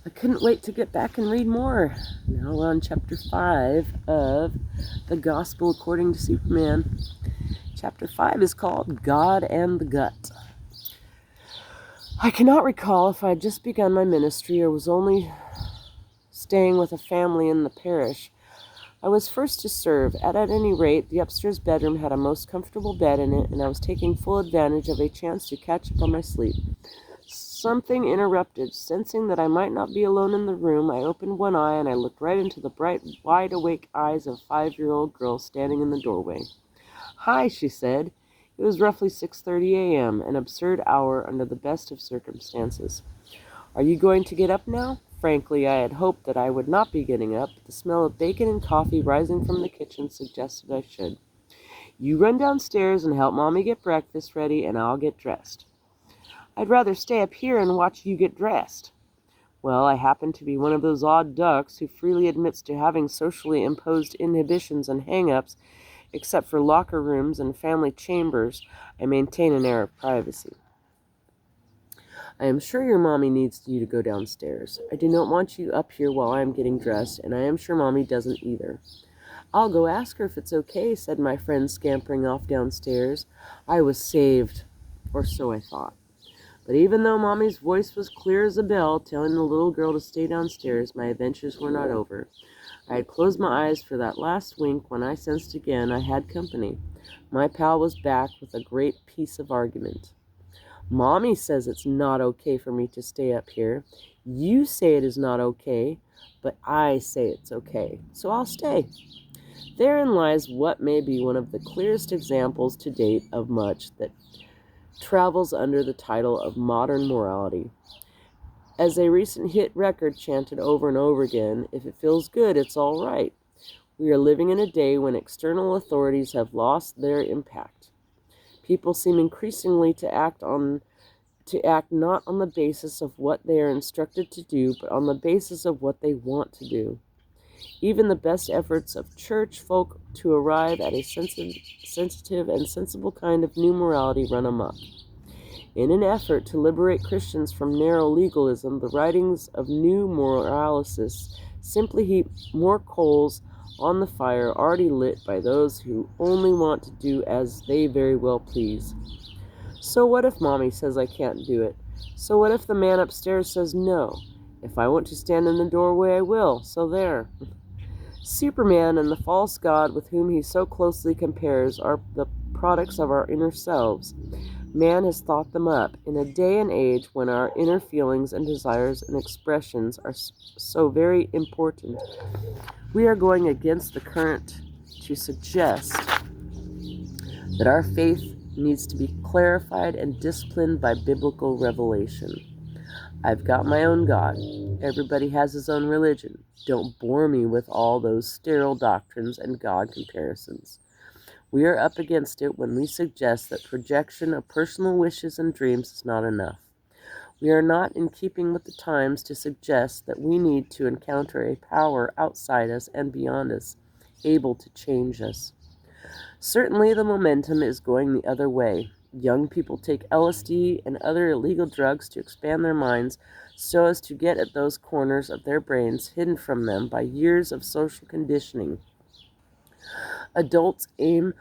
I couldn't wait to get back and read more. Now we're on chapter 5 of the Gospel according to Superman. Chapter 5 is called God and the Gut. I cannot recall if I had just begun my ministry or was only staying with a family in the parish. I was first to serve. At any rate, the upstairs bedroom had a most comfortable bed in it, and I was taking full advantage of a chance to catch up on my sleep. Something interrupted. Sensing that I might not be alone in the room, I opened one eye and I looked right into the bright, wide-awake eyes of a 5-year-old girl standing in the doorway. "Hi," she said. It was roughly 6:30 a.m., an absurd hour under the best of circumstances. "Are you going to get up now?" Frankly, I had hoped that I would not be getting up, but the smell of bacon and coffee rising from the kitchen suggested I should. "You run downstairs and help Mommy get breakfast ready, and I'll get dressed." "I'd rather stay up here and watch you get dressed." Well, I happen to be one of those odd ducks who freely admits to having socially imposed inhibitions and hang-ups. Except for locker rooms and family chambers, I maintain an air of privacy. "I am sure your Mommy needs you to go downstairs. I do not want you up here while I am getting dressed, and I am sure Mommy doesn't either." "I'll go ask her if it's okay," said my friend, scampering off downstairs. I was saved, or so I thought. But even though Mommy's voice was clear as a bell, telling the little girl to stay downstairs, my adventures were not over. I had closed my eyes for that last wink when I sensed again I had company. My pal was back with a great piece of argument. "Mommy says it's not okay for me to stay up here. You say it is not okay, but I say it's okay, so I'll stay." Therein lies what may be one of the clearest examples to date of much that travels under the title of modern morality. As a recent hit record chanted over and over again, if it feels good, it's all right. We are living in a day when external authorities have lost their impact. People seem increasingly to act not on the basis of what they are instructed to do, but on the basis of what they want to do. Even the best efforts of church folk to arrive at a sensitive and sensible kind of new morality run amok. In an effort to liberate Christians from narrow legalism, the writings of new moralists simply heap more coals on the fire already lit by those who only want to do as they very well please. So what if Mommy says I can't do it? So what if the man upstairs says no? If I want to stand in the doorway, I will, so there. Superman and the false god with whom he so closely compares are the products of our inner selves. Man has thought them up in a day and age when our inner feelings and desires and expressions are so very important. We are going against the current to suggest that our faith needs to be clarified and disciplined by biblical revelation. I've got my own God. Everybody has his own religion. Don't bore me with all those sterile doctrines and God comparisons. We are up against it when we suggest that projection of personal wishes and dreams is not enough. We are not in keeping with the times to suggest that we need to encounter a power outside us and beyond us, able to change us. Certainly the momentum is going the other way. Young people take LSD and other illegal drugs to expand their minds so as to get at those corners of their brains hidden from them by years of social conditioning. Adults aim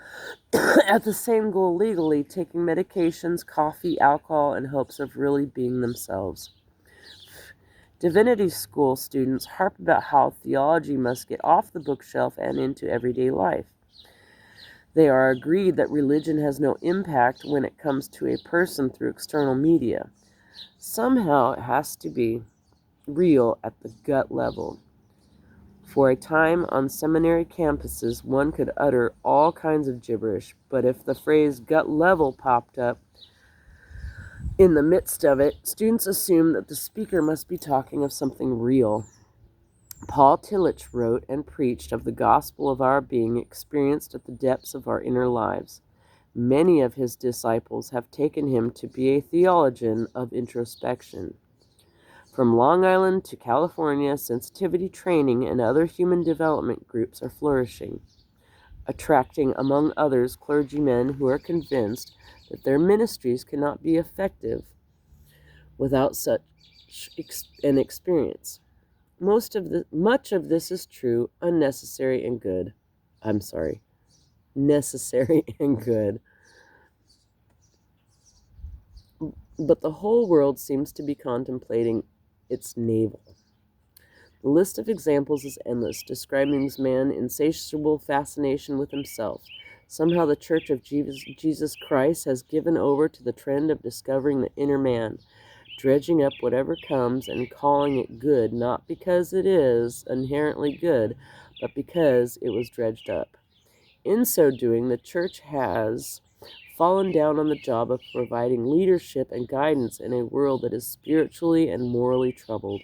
at the same goal legally, taking medications, coffee, alcohol, in hopes of really being themselves. Divinity school students harp about how theology must get off the bookshelf and into everyday life. They are agreed that religion has no impact when it comes to a person through external media. Somehow it has to be real at the gut level. For a time on seminary campuses, one could utter all kinds of gibberish, but if the phrase gut level popped up in the midst of it, students assumed that the speaker must be talking of something real. Paul Tillich wrote and preached of the gospel of our being experienced at the depths of our inner lives. Many of his disciples have taken him to be a theologian of introspection. From Long Island to California, sensitivity training and other human development groups are flourishing, attracting, among others, clergymen who are convinced that their ministries cannot be effective without such and experience. Much of this is true, necessary and good. But the whole world seems to be contemplating its navel. The list of examples is endless, describing man's insatiable fascination with himself. Somehow the Church of Jesus Christ has given over to the trend of discovering the inner man, dredging up whatever comes and calling it good, not because it is inherently good, but because it was dredged up. In so doing, the Church has fallen down on the job of providing leadership and guidance in a world that is spiritually and morally troubled.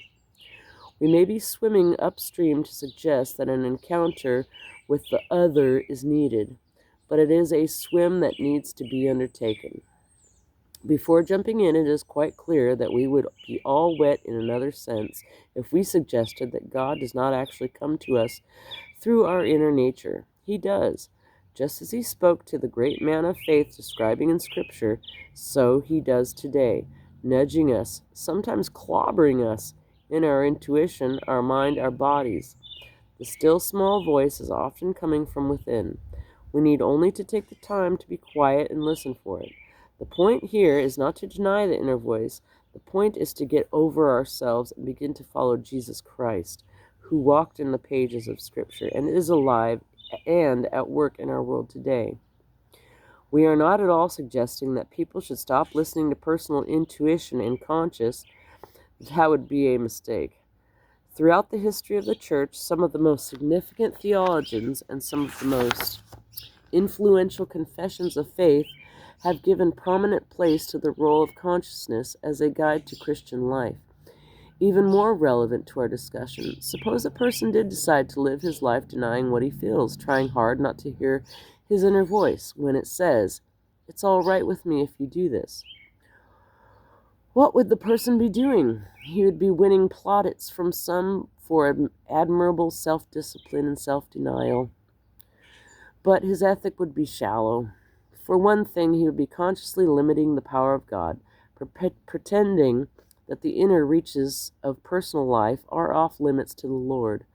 We may be swimming upstream to suggest that an encounter with the other is needed, but it is a swim that needs to be undertaken. Before jumping in, it is quite clear that we would be all wet in another sense if we suggested that God does not actually come to us through our inner nature. He does. Just as he spoke to the great man of faith describing in Scripture, so he does today, nudging us, sometimes clobbering us, in our intuition, our mind, our bodies. The still small voice is often coming from within. We need only to take the time to be quiet and listen for it. The point here is not to deny the inner voice. The point is to get over ourselves and begin to follow Jesus Christ, who walked in the pages of Scripture and is alive and at work in our world today. We are not at all suggesting that people should stop listening to personal intuition and conscience. That would be a mistake. Throughout the history of the Church, some of the most significant theologians and some of the most influential confessions of faith have given prominent place to the role of consciousness as a guide to Christian life. Even more relevant to our discussion, suppose a person did decide to live his life denying what he feels, trying hard not to hear his inner voice when it says, "It's all right with me if you do this." What would the person be doing? He would be winning plaudits from some for admirable self-discipline and self-denial. But his ethic would be shallow. For one thing, he would be consciously limiting the power of God, pretending that the inner reaches of personal life are off limits to the Lord,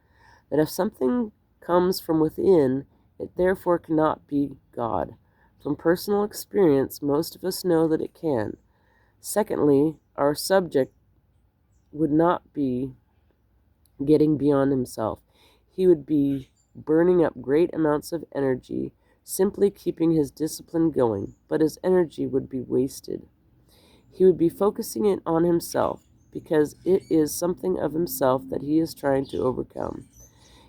that if something comes from within, it therefore cannot be God. From personal experience, most of us know that it can. Secondly, our subject would not be getting beyond himself. He would be burning up great amounts of energy, simply keeping his discipline going, but his energy would be wasted. He would be focusing it on himself, because it is something of himself that he is trying to overcome.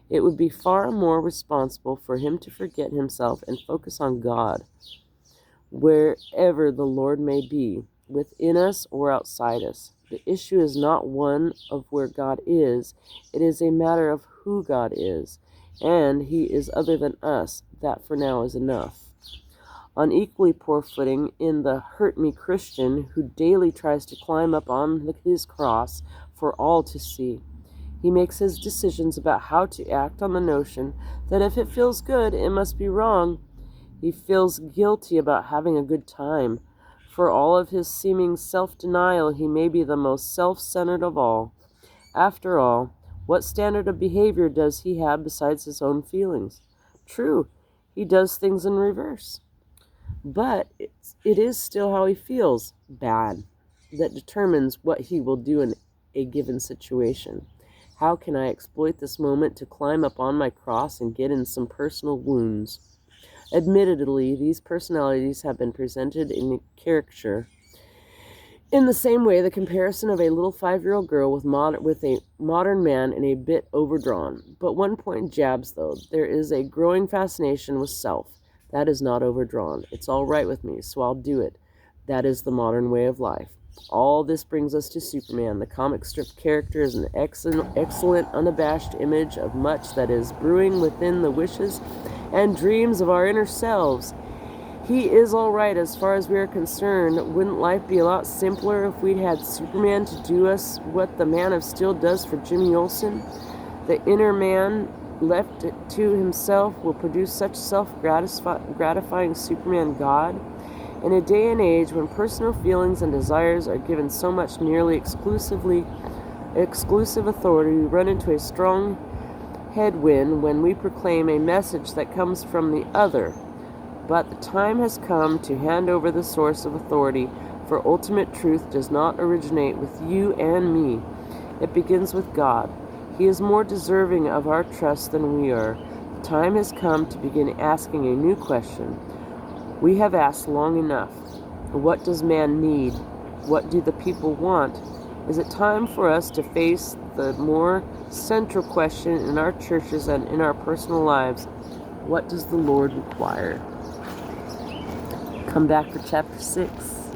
It would be far more responsible for him to forget himself and focus on God, wherever the Lord may be, within us or outside us. The issue is not one of where God is, it is a matter of who God is, and he is other than us. That for now is enough. On equally poor footing in the hurt-me Christian who daily tries to climb up on his cross for all to see. He makes his decisions about how to act on the notion that if it feels good, it must be wrong. He feels guilty about having a good time. For all of his seeming self-denial, he may be the most self-centered of all. After all, what standard of behavior does he have besides his own feelings? True, he does things in reverse. But it is still how he feels, bad, that determines what he will do in a given situation. How can I exploit this moment to climb up on my cross and get in some personal wounds? Admittedly, these personalities have been presented in caricature. In the same way, the comparison of a little 5-year-old girl with a modern man is a bit overdrawn. But one point jabs, though. There is a growing fascination with self. That is not overdrawn. It's all right with me, so I'll do it. That is the modern way of life. All this brings us to Superman. The comic strip character is an excellent, unabashed image of much that is brewing within the wishes and dreams of our inner selves. He is all right as far as we are concerned. Wouldn't life be a lot simpler if we'd had Superman to do us what the Man of Steel does for Jimmy Olsen? The inner man, left to himself, will produce such self-gratifying Superman God. In a day and age when personal feelings and desires are given so much nearly exclusive authority, we run into a strong headwind when we proclaim a message that comes from the other. But the time has come to hand over the source of authority, for ultimate truth does not originate with you and me. It begins with God. He is more deserving of our trust than we are. The time has come to begin asking a new question. We have asked long enough. What does man need? What do the people want? Is it time for us to face the more central question in our churches and in our personal lives? What does the Lord require? Come back for chapter 6.